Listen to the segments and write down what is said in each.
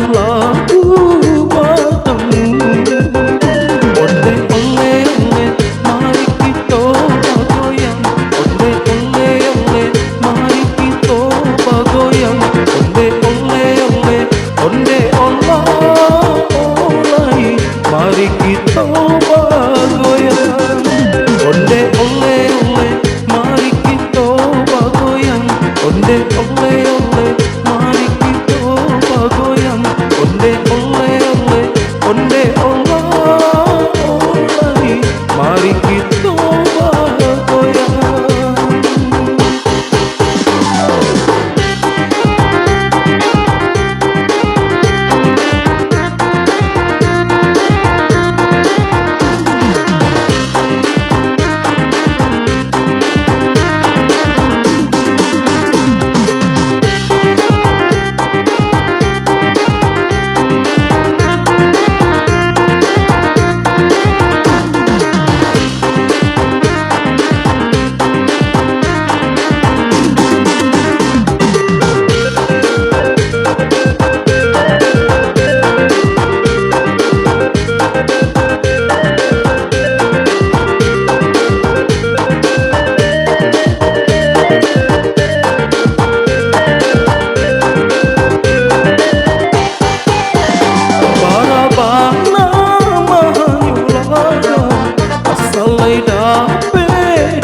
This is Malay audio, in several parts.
lagu bertemu. Onde ole ole, mari kita bergoyang. Onde ole ole, mari kita bergoyang. Onde ole ole, onde ola olai, mari kita bergoyang. Onde ole ole, mari kita bergoyang. Onde ole ole, mari kita bergoyang. Onde ole ole, onde ola olai, mari kita bergoyang.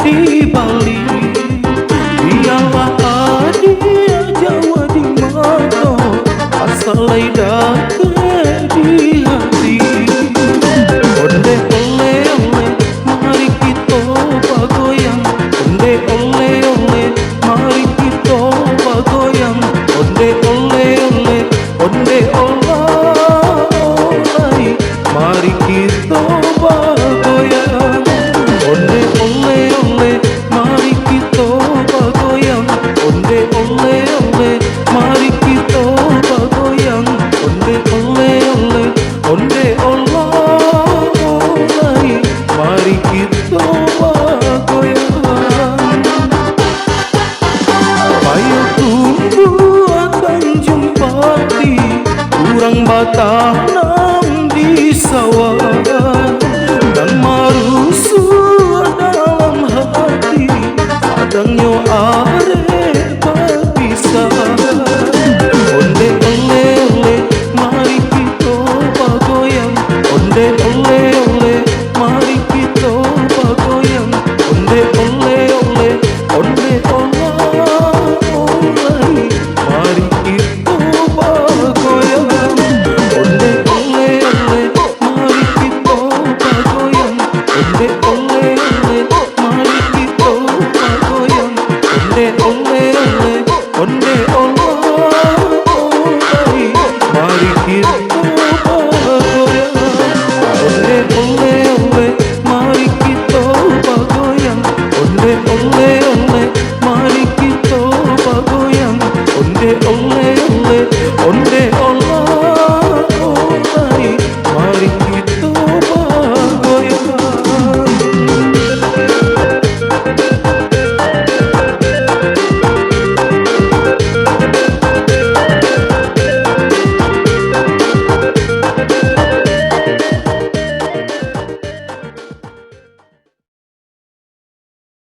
Di Bali, biarlah dia Jawa di mata, asal dapat di hati. Onde ole ole, mari kita bergoyang. Onde ole ole, mari kita bergoyang. Onde ole ole, onde ola olai, mari kita bergoyang.